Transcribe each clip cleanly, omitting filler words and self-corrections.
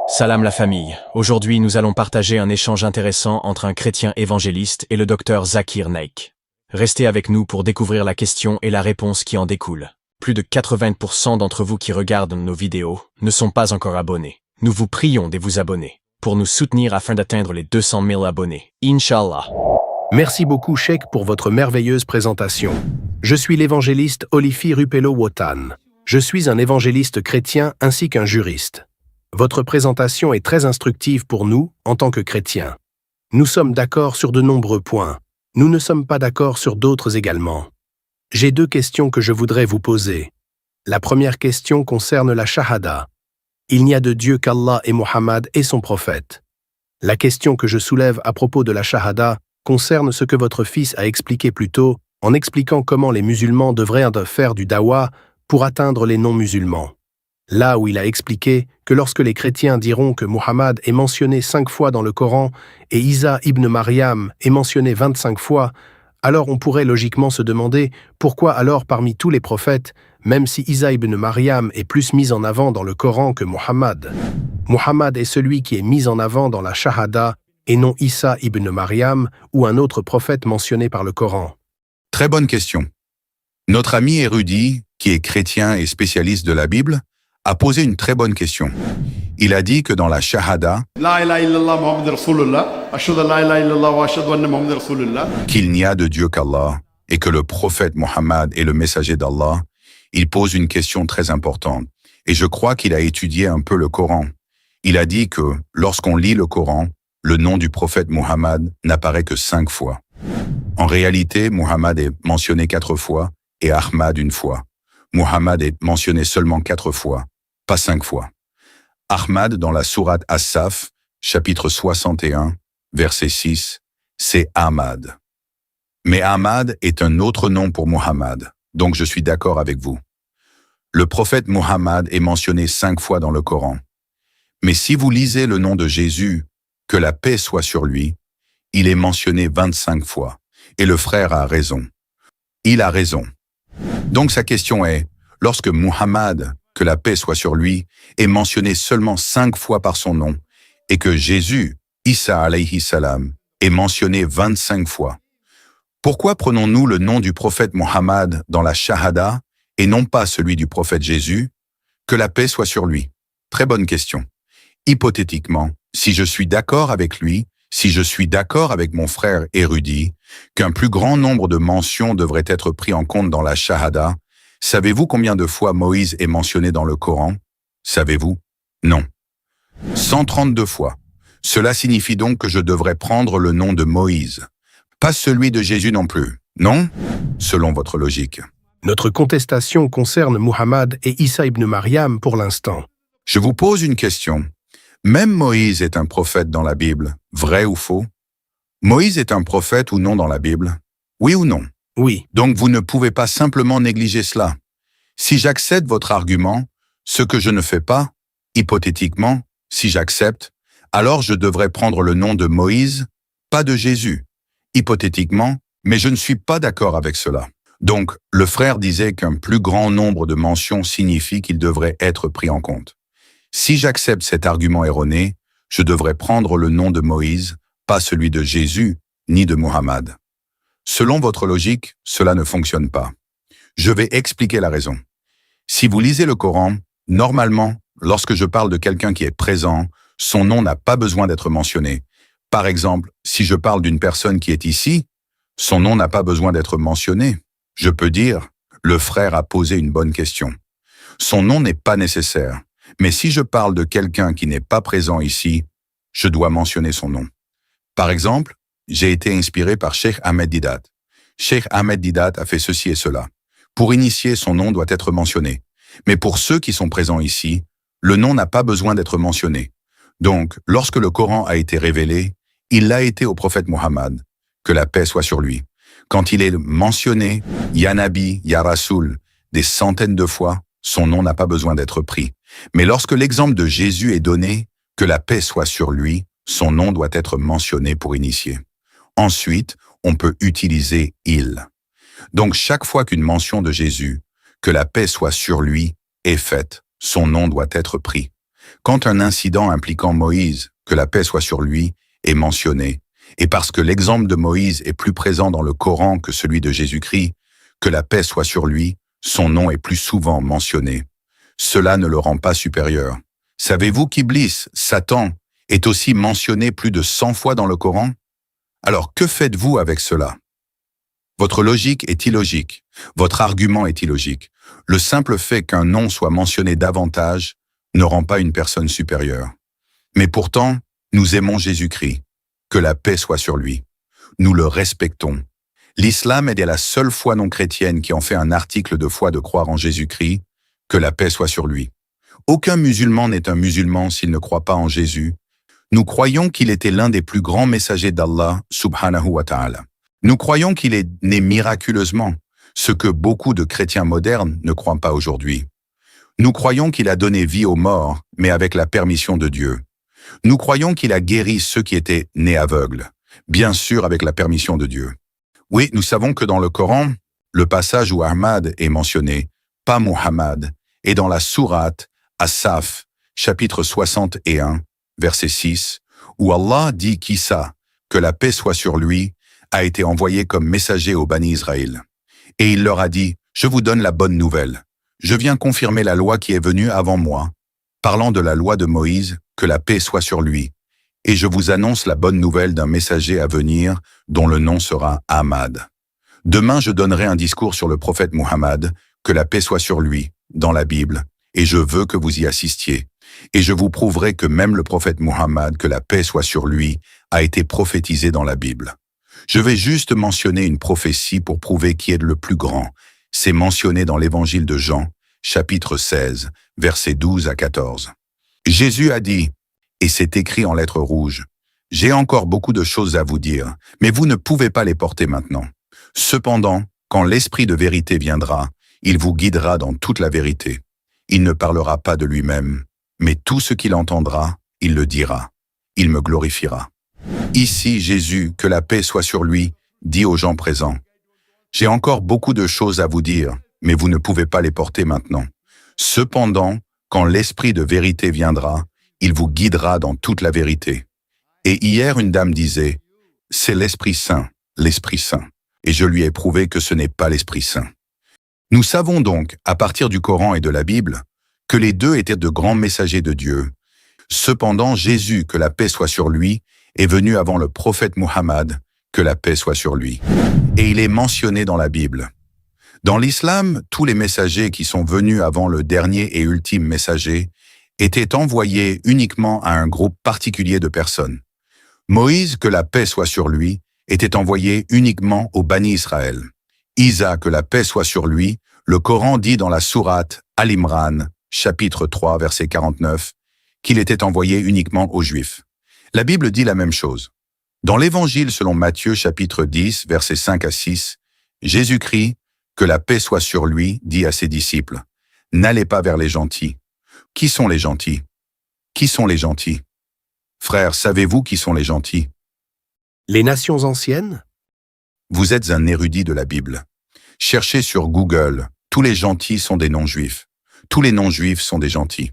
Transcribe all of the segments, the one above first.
Salam la famille. Aujourd'hui, nous allons partager un échange intéressant entre un chrétien évangéliste et le docteur Zakir Naik. Restez avec nous pour découvrir la question et la réponse qui en découle. Plus de 80% d'entre vous qui regardent nos vidéos ne sont pas encore abonnés. Nous vous prions de vous abonner pour nous soutenir afin d'atteindre les 200 000 abonnés. Inch'Allah. Merci beaucoup, Cheikh, pour votre merveilleuse présentation. Je suis l'évangéliste Olifi Rupello Wotan. Je suis un évangéliste chrétien ainsi qu'un juriste. Votre présentation est très instructive pour nous, en tant que chrétiens. Nous sommes d'accord sur de nombreux points. Nous ne sommes pas d'accord sur d'autres également. J'ai deux questions que je voudrais vous poser. La première question concerne la shahada. Il n'y a de Dieu qu'Allah et Mohammed et son prophète. La question que je soulève à propos de la shahada concerne ce que votre fils a expliqué plus tôt en expliquant comment les musulmans devraient faire du dawa pour atteindre les non-musulmans. Là où il a expliqué que lorsque les chrétiens diront que Muhammad est mentionné 5 fois dans le Coran et Isa ibn Maryam est mentionné 25 fois, alors on pourrait logiquement se demander pourquoi alors parmi tous les prophètes, même si Isa ibn Maryam est plus mis en avant dans le Coran que Muhammad. Muhammad est celui qui est mis en avant dans la Shahada et non Isa ibn Maryam ou un autre prophète mentionné par le Coran. Très bonne question. Notre ami érudit, qui est chrétien et spécialiste de la Bible, a posé une très bonne question. Il a dit que dans la Shahada, qu'il n'y a de Dieu qu'Allah et que le prophète Mohammed est le messager d'Allah, il pose une question très importante. Et je crois qu'il a étudié un peu le Coran. Il a dit que lorsqu'on lit le Coran, le nom du prophète Mohammed n'apparaît que 5 fois. En réalité, Mohammed est mentionné 4 fois et Ahmad 1 fois. Mohammed est mentionné seulement 4 fois, pas 5 fois. Ahmad, dans la sourate As-Saf, chapitre 61, verset 6, c'est Ahmad. Mais Ahmad est un autre nom pour Mohammed, donc je suis d'accord avec vous. Le prophète Mohammed est mentionné 5 fois dans le Coran. Mais si vous lisez le nom de Jésus, que la paix soit sur lui, il est mentionné 25 fois. Et le frère a raison. Il a raison. Donc sa question est, lorsque Muhammad, que la paix soit sur lui, est mentionné seulement 5 fois par son nom, et que Jésus, Isa alayhi salam, est mentionné 25 fois, pourquoi prenons-nous le nom du prophète Muhammad dans la Shahada et non pas celui du prophète Jésus? Que la paix soit sur lui. Très bonne question. Hypothétiquement, si je suis d'accord avec lui, si je suis d'accord avec mon frère érudit, qu'un plus grand nombre de mentions devraient être pris en compte dans la Shahada, savez-vous combien de fois Moïse est mentionné dans le Coran? Savez-vous? Non. 132 fois. Cela signifie donc que je devrais prendre le nom de Moïse. Pas celui de Jésus non plus, non? Selon votre logique. Notre contestation concerne Muhammad et Isa ibn Maryam pour l'instant. Je vous pose une question. Même Moïse est un prophète dans la Bible, vrai ou faux? Moïse est un prophète ou non dans la Bible? Oui ou non? Oui. Donc vous ne pouvez pas simplement négliger cela. Si j'accepte votre argument, ce que je ne fais pas, hypothétiquement, si j'accepte, alors je devrais prendre le nom de Moïse, pas de Jésus. Hypothétiquement, mais je ne suis pas d'accord avec cela. Donc, le frère disait qu'un plus grand nombre de mentions signifie qu'il devrait être pris en compte. Si j'accepte cet argument erroné, je devrais prendre le nom de Moïse, pas celui de Jésus, ni de Muhammad. Selon votre logique, cela ne fonctionne pas. Je vais expliquer la raison. Si vous lisez le Coran, normalement, lorsque je parle de quelqu'un qui est présent, son nom n'a pas besoin d'être mentionné. Par exemple, si je parle d'une personne qui est ici, son nom n'a pas besoin d'être mentionné. Je peux dire, le frère a posé une bonne question. Son nom n'est pas nécessaire. Mais si je parle de quelqu'un qui n'est pas présent ici, je dois mentionner son nom. Par exemple, j'ai été inspiré par Cheikh Ahmed Didat. Cheikh Ahmed Didat a fait ceci et cela. Pour initier, son nom doit être mentionné. Mais pour ceux qui sont présents ici, le nom n'a pas besoin d'être mentionné. Donc, lorsque le Coran a été révélé, il l'a été au prophète Mohammed, que la paix soit sur lui. Quand il est mentionné, Ya Nabi, Ya Rasoul, des centaines de fois, son nom n'a pas besoin d'être pris. Mais lorsque l'exemple de Jésus est donné, que la paix soit sur lui, son nom doit être mentionné pour initier. Ensuite, on peut utiliser « il ». Donc chaque fois qu'une mention de Jésus, que la paix soit sur lui, est faite, son nom doit être pris. Quand un incident impliquant Moïse, que la paix soit sur lui, est mentionné, et parce que l'exemple de Moïse est plus présent dans le Coran que celui de Jésus-Christ, que la paix soit sur lui, son nom est plus souvent mentionné. Cela ne le rend pas supérieur. Savez-vous qu'Iblis, Satan, est aussi mentionné plus de 100 fois dans le Coran? Alors que faites-vous avec cela? Votre logique est illogique, votre argument est illogique. Le simple fait qu'un nom soit mentionné davantage ne rend pas une personne supérieure. Mais pourtant, nous aimons Jésus-Christ, que la paix soit sur lui. Nous le respectons. L'islam est la seule foi non chrétienne qui en fait un article de foi de croire en Jésus-Christ, que la paix soit sur lui. Aucun musulman n'est un musulman s'il ne croit pas en Jésus. Nous croyons qu'il était l'un des plus grands messagers d'Allah, subhanahu wa ta'ala. Nous croyons qu'il est né miraculeusement, ce que beaucoup de chrétiens modernes ne croient pas aujourd'hui. Nous croyons qu'il a donné vie aux morts, mais avec la permission de Dieu. Nous croyons qu'il a guéri ceux qui étaient nés aveugles, bien sûr avec la permission de Dieu. Oui, nous savons que dans le Coran, le passage où Ahmad est mentionné, pas Muhammad, est dans la sourate As-Saf, chapitre 61, verset 6, où Allah dit qu'Issa, que la paix soit sur lui, a été envoyé comme messager aux Bani Israël. Et il leur a dit, « Je vous donne la bonne nouvelle. Je viens confirmer la loi qui est venue avant moi, parlant de la loi de Moïse, que la paix soit sur lui. Et je vous annonce la bonne nouvelle d'un messager à venir, dont le nom sera Ahmad. Demain, je donnerai un discours sur le prophète Muhammad, que la paix soit sur lui, dans la Bible, et je veux que vous y assistiez. Et je vous prouverai que même le prophète Muhammad, que la paix soit sur lui, a été prophétisé dans la Bible. Je vais juste mentionner une prophétie pour prouver qui est le plus grand. C'est mentionné dans l'évangile de Jean, chapitre 16, versets 12 à 14. Jésus a dit, et c'est écrit en lettres rouges, « J'ai encore beaucoup de choses à vous dire, mais vous ne pouvez pas les porter maintenant. Cependant, quand l'Esprit de vérité viendra, il vous guidera dans toute la vérité. Il ne parlera pas de lui-même, mais tout ce qu'il entendra, il le dira. Il me glorifiera. » Ici, Jésus, que la paix soit sur lui, dit aux gens présents, « J'ai encore beaucoup de choses à vous dire, mais vous ne pouvez pas les porter maintenant. Cependant, quand l'Esprit de vérité viendra, il vous guidera dans toute la vérité. » Et hier, une dame disait, « C'est l'Esprit Saint, l'Esprit Saint. » Et je lui ai prouvé que ce n'est pas l'Esprit Saint. Nous savons donc, à partir du Coran et de la Bible, que les deux étaient de grands messagers de Dieu. Cependant, Jésus, que la paix soit sur lui, est venu avant le prophète Muhammad, que la paix soit sur lui. Et il est mentionné dans la Bible. Dans l'islam, tous les messagers qui sont venus avant le dernier et ultime messager étaient envoyés uniquement à un groupe particulier de personnes. Moïse, que la paix soit sur lui, était envoyé uniquement aux Bani Israël. Isa, que la paix soit sur lui, le Coran dit dans la sourate Al-Imran, chapitre 3, verset 49, qu'il était envoyé uniquement aux Juifs. La Bible dit la même chose. Dans l'Évangile selon Matthieu, chapitre 10, versets 5 à 6, Jésus-Christ, que la paix soit sur lui, dit à ses disciples, « N'allez pas vers les gentils. » Qui sont les gentils? Qui sont les gentils? Frères, savez-vous qui sont les gentils? Les nations anciennes? Vous êtes un érudit de la Bible. Cherchez sur Google, tous les gentils sont des non-juifs. Tous les non-juifs sont des gentils.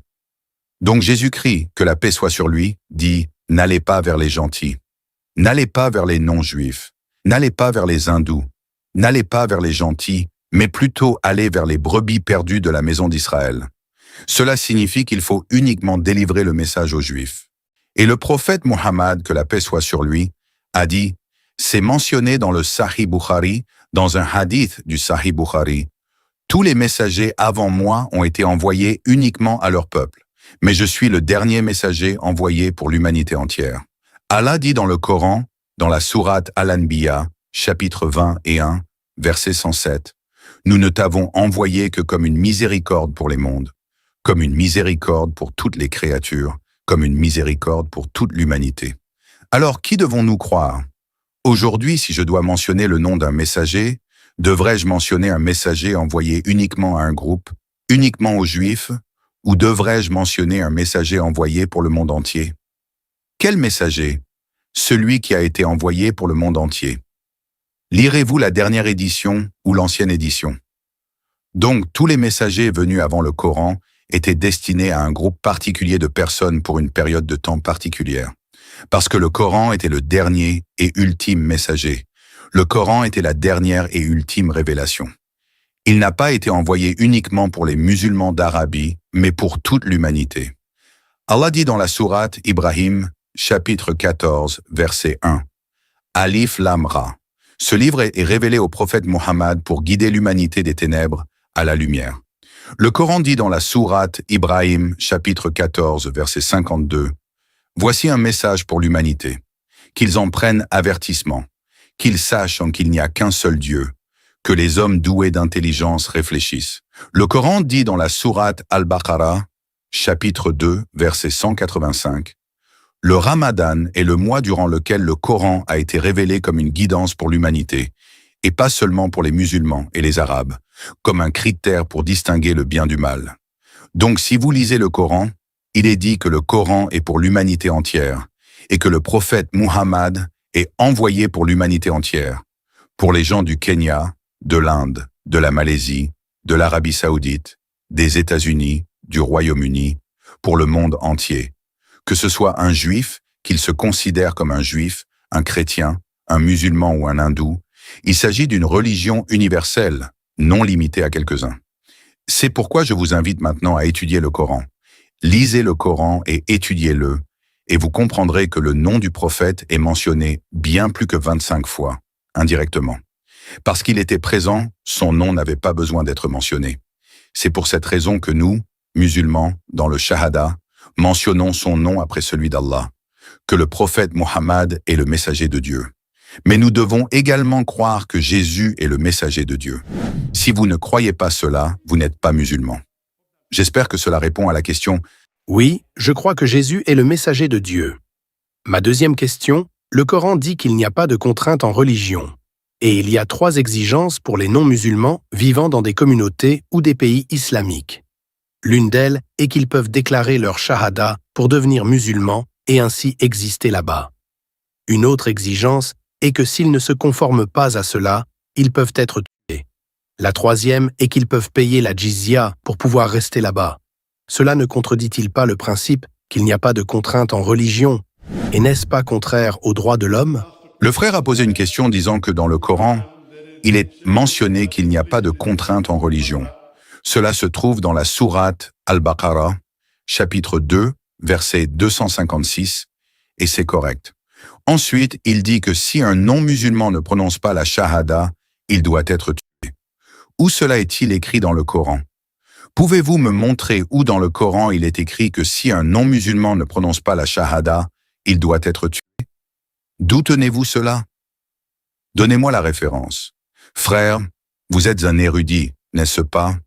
Donc Jésus-Christ, que la paix soit sur lui, dit « N'allez pas vers les gentils. N'allez pas vers les non-juifs. N'allez pas vers les hindous. N'allez pas vers les gentils, mais plutôt allez vers les brebis perdues de la maison d'Israël. » Cela signifie qu'il faut uniquement délivrer le message aux Juifs. Et le prophète Muhammad, que la paix soit sur lui, a dit, c'est mentionné dans le Sahih Bukhari, dans un hadith du Sahih Bukhari, « Tous les messagers avant moi ont été envoyés uniquement à leur peuple, mais je suis le dernier messager envoyé pour l'humanité entière. » Allah dit dans le Coran, dans la sourate Al-Anbiya, chapitre 21, verset 107, « Nous ne t'avons envoyé que comme une miséricorde pour les mondes, comme une miséricorde pour toutes les créatures, comme une miséricorde pour toute l'humanité. » Alors, qui devons-nous croire? Aujourd'hui, si je dois mentionner le nom d'un messager, devrais-je mentionner un messager envoyé uniquement à un groupe, uniquement aux Juifs, ou devrais-je mentionner un messager envoyé pour le monde entier? Quel messager? Celui qui a été envoyé pour le monde entier. Lirez-vous la dernière édition ou l'ancienne édition? Donc, tous les messagers venus avant le Coran était destiné à un groupe particulier de personnes pour une période de temps particulière. Parce que le Coran était le dernier et ultime messager. Le Coran était la dernière et ultime révélation. Il n'a pas été envoyé uniquement pour les musulmans d'Arabie, mais pour toute l'humanité. Allah dit dans la sourate Ibrahim, chapitre 14, verset 1, « Alif Lam Ra ». Ce livre est révélé au prophète Muhammad pour guider l'humanité des ténèbres à la lumière. Le Coran dit dans la sourate Ibrahim, chapitre 14, verset 52, « Voici un message pour l'humanité, qu'ils en prennent avertissement, qu'ils sachent qu'il n'y a qu'un seul Dieu, que les hommes doués d'intelligence réfléchissent. » Le Coran dit dans la sourate Al-Baqarah, chapitre 2, verset 185, « Le Ramadan est le mois durant lequel le Coran a été révélé comme une guidance pour l'humanité, et pas seulement pour les musulmans et les Arabes, comme un critère pour distinguer le bien du mal. Donc si vous lisez le Coran, il est dit que le Coran est pour l'humanité entière, et que le prophète Muhammad est envoyé pour l'humanité entière, pour les gens du Kenya, de l'Inde, de la Malaisie, de l'Arabie saoudite, des États-Unis, du Royaume-Uni, pour le monde entier. Que ce soit un juif, qu'il se considère comme un juif, un chrétien, un musulman ou un hindou, il s'agit d'une religion universelle, non limitée à quelques-uns. C'est pourquoi je vous invite maintenant à étudier le Coran. Lisez le Coran et étudiez-le, et vous comprendrez que le nom du prophète est mentionné bien plus que 25 fois, indirectement. Parce qu'il était présent, son nom n'avait pas besoin d'être mentionné. C'est pour cette raison que nous, musulmans, dans le Shahada, mentionnons son nom après celui d'Allah, que le prophète Muhammad est le messager de Dieu. Mais nous devons également croire que Jésus est le messager de Dieu. Si vous ne croyez pas cela, vous n'êtes pas musulman. J'espère que cela répond à la question « Oui, je crois que Jésus est le messager de Dieu. » Ma deuxième question, le Coran dit qu'il n'y a pas de contrainte en religion. Et il y a 3 exigences pour les non-musulmans vivant dans des communautés ou des pays islamiques. L'une d'elles est qu'ils peuvent déclarer leur shahada pour devenir musulmans et ainsi exister là-bas. Une autre exigence est que s'ils ne se conforment pas à cela, ils peuvent être tués. La troisième est qu'ils peuvent payer la jizya pour pouvoir rester là-bas. Cela ne contredit-il pas le principe qu'il n'y a pas de contrainte en religion? Et n'est-ce pas contraire aux droits de l'homme? Le frère a posé une question disant que dans le Coran, il est mentionné qu'il n'y a pas de contrainte en religion. Cela se trouve dans la sourate Al-Baqarah, chapitre 2, verset 256, et c'est correct. Ensuite, il dit que si un non-musulman ne prononce pas la shahada, il doit être tué. Où cela est-il écrit dans le Coran? Pouvez-vous me montrer où dans le Coran il est écrit que si un non-musulman ne prononce pas la shahada, il doit être tué? D'où tenez-vous cela? Donnez-moi la référence. Frère, vous êtes un érudit, n'est-ce pas?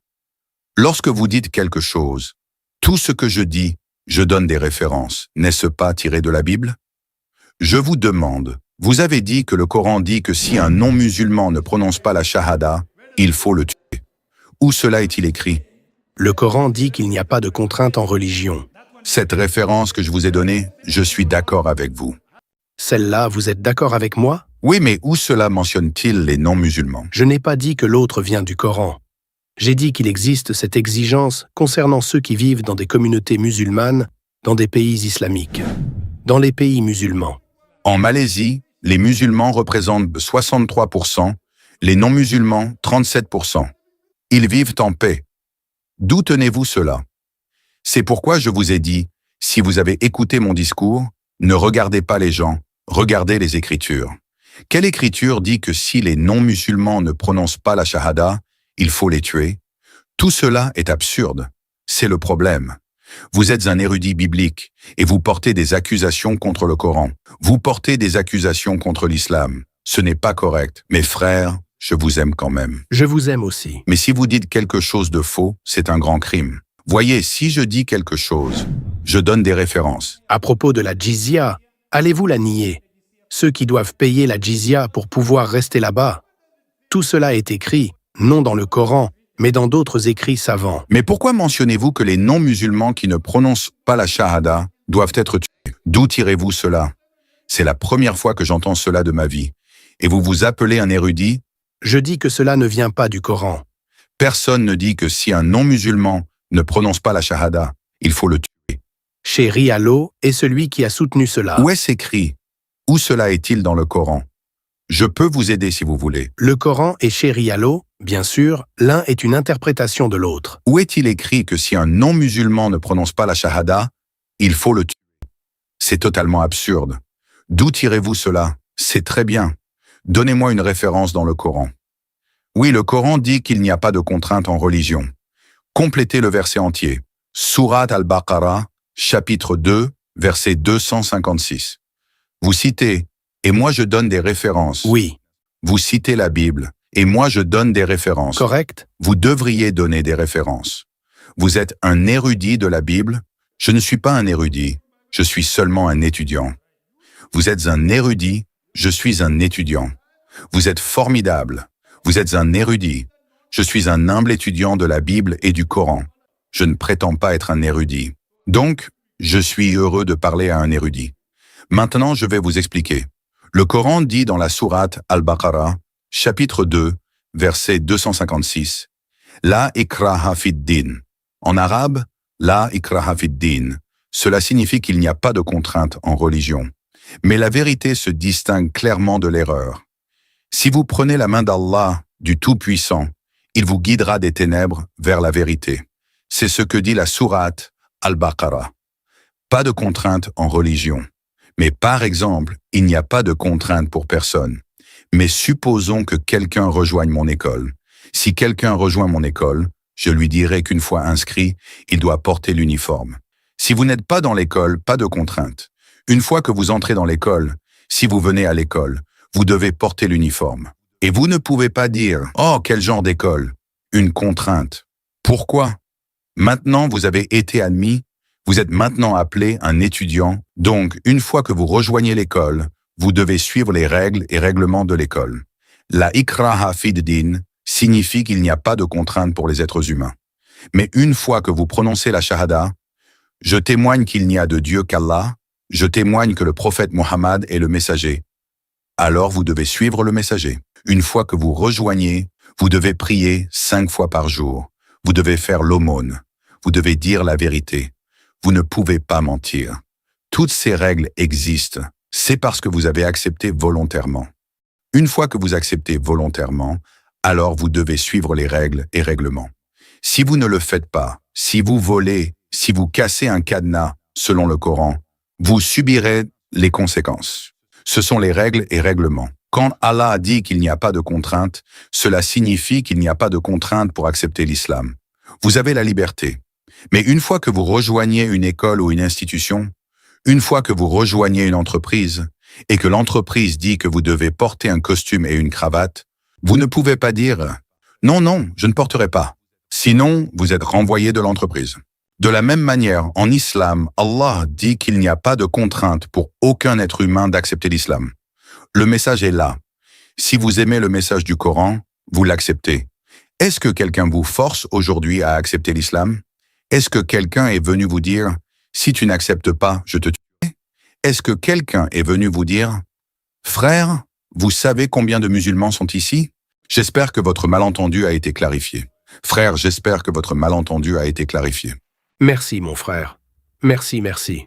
Lorsque vous dites quelque chose, tout ce que je dis, je donne des références, n'est-ce pas tiré de la Bible? Je vous demande, vous avez dit que le Coran dit que si un non-musulman ne prononce pas la shahada, il faut le tuer. Où cela est-il écrit? Le Coran dit qu'il n'y a pas de contrainte en religion. Cette référence que je vous ai donnée, je suis d'accord avec vous. Celle-là, vous êtes d'accord avec moi? Oui, mais où cela mentionne-t-il les non-musulmans? Je n'ai pas dit que l'autre vient du Coran. J'ai dit qu'il existe cette exigence concernant ceux qui vivent dans des communautés musulmanes, dans des pays islamiques, dans les pays musulmans. En Malaisie, les musulmans représentent 63%, les non-musulmans 37%. Ils vivent en paix. D'où tenez-vous cela? C'est pourquoi je vous ai dit, si vous avez écouté mon discours, ne regardez pas les gens, regardez les Écritures. Quelle Écriture dit que si les non-musulmans ne prononcent pas la shahada, il faut les tuer? Tout cela est absurde. C'est le problème. Vous êtes un érudit biblique et vous portez des accusations contre le Coran. Vous portez des accusations contre l'islam. Ce n'est pas correct. Mes frères, je vous aime quand même. Je vous aime aussi. Mais si vous dites quelque chose de faux, c'est un grand crime. Voyez, si je dis quelque chose, je donne des références. À propos de la jizya, allez-vous la nier? Ceux qui doivent payer la jizya pour pouvoir rester là-bas. Tout cela est écrit, non dans le Coran, mais dans d'autres écrits savants. Mais pourquoi mentionnez-vous que les non-musulmans qui ne prononcent pas la shahada doivent être tués? D'où tirez-vous cela? C'est la première fois que j'entends cela de ma vie. Et vous vous appelez un érudit? Je dis que cela ne vient pas du Coran. Personne ne dit que si un non-musulman ne prononce pas la shahada, il faut le tuer. Chéri Allah est celui qui a soutenu cela. Où est-ce écrit? Où cela est-il dans le Coran? Je peux vous aider si vous voulez. Le Coran et Chéri Allah, bien sûr, l'un est une interprétation de l'autre. Où est-il écrit que si un non-musulman ne prononce pas la shahada, il faut le tuer? C'est totalement absurde. D'où tirez-vous cela? C'est très bien. Donnez-moi une référence dans le Coran. Oui, le Coran dit qu'il n'y a pas de contrainte en religion. Complétez le verset entier. Sourate al-Baqarah, chapitre 2, verset 256. Vous citez « Et moi je donne des références ». Oui. Vous citez la Bible « Et moi je donne des références ». Correct. Vous devriez donner des références. Vous êtes un érudit de la Bible. Je ne suis pas un érudit. Je suis seulement un étudiant. Vous êtes un érudit. Je suis un étudiant. Vous êtes formidable. Vous êtes un érudit. Je suis un humble étudiant de la Bible et du Coran. Je ne prétends pas être un érudit. Donc, je suis heureux de parler à un érudit. Maintenant, je vais vous expliquer. Le Coran dit dans la sourate Al-Baqarah, chapitre 2, verset 256, « La ikraha fid din ». En arabe, « La ikraha fid din ». Cela signifie qu'il n'y a pas de contrainte en religion. Mais la vérité se distingue clairement de l'erreur. Si vous prenez la main d'Allah, du Tout-Puissant, il vous guidera des ténèbres vers la vérité. C'est ce que dit la sourate Al-Baqarah. Pas de contrainte en religion. Mais par exemple, il n'y a pas de contrainte pour personne. Mais supposons que quelqu'un rejoigne mon école. Si quelqu'un rejoint mon école, je lui dirai qu'une fois inscrit, il doit porter l'uniforme. Si vous n'êtes pas dans l'école, pas de contrainte. Une fois que vous entrez dans l'école, si vous venez à l'école, vous devez porter l'uniforme. Et vous ne pouvez pas dire « Oh, quel genre d'école ?» Une contrainte. Pourquoi? Maintenant, vous avez été admis, vous êtes maintenant appelé un étudiant. Donc, une fois que vous rejoignez l'école, vous devez suivre les règles et règlements de l'école. La ikraha fid din signifie qu'il n'y a pas de contrainte pour les êtres humains. Mais une fois que vous prononcez la shahada, je témoigne qu'il n'y a de Dieu qu'Allah, je témoigne que le prophète Mohammed est le messager. Alors vous devez suivre le messager. Une fois que vous rejoignez, vous devez prier 5 fois par jour. Vous devez faire l'aumône. Vous devez dire la vérité. Vous ne pouvez pas mentir. Toutes ces règles existent. C'est parce que vous avez accepté volontairement. Une fois que vous acceptez volontairement, alors vous devez suivre les règles et règlements. Si vous ne le faites pas, si vous volez, si vous cassez un cadenas, selon le Coran, vous subirez les conséquences. Ce sont les règles et règlements. Quand Allah a dit qu'il n'y a pas de contrainte, cela signifie qu'il n'y a pas de contrainte pour accepter l'islam. Vous avez la liberté. Mais une fois que vous rejoignez une école ou une institution, une fois que vous rejoignez une entreprise, et que l'entreprise dit que vous devez porter un costume et une cravate, vous ne pouvez pas dire « Non, non, je ne porterai pas ». Sinon, vous êtes renvoyé de l'entreprise. De la même manière, en islam, Allah dit qu'il n'y a pas de contrainte pour aucun être humain d'accepter l'islam. Le message est là. Si vous aimez le message du Coran, vous l'acceptez. Est-ce que quelqu'un vous force aujourd'hui à accepter l'islam? Est-ce que quelqu'un est venu vous dire « Si tu n'acceptes pas, je te tuerai » Est-ce que quelqu'un est venu vous dire « Frère, vous savez combien de musulmans sont ici ?» J'espère que votre malentendu a été clarifié. Frère, j'espère que votre malentendu a été clarifié. Merci, mon frère. Merci, merci.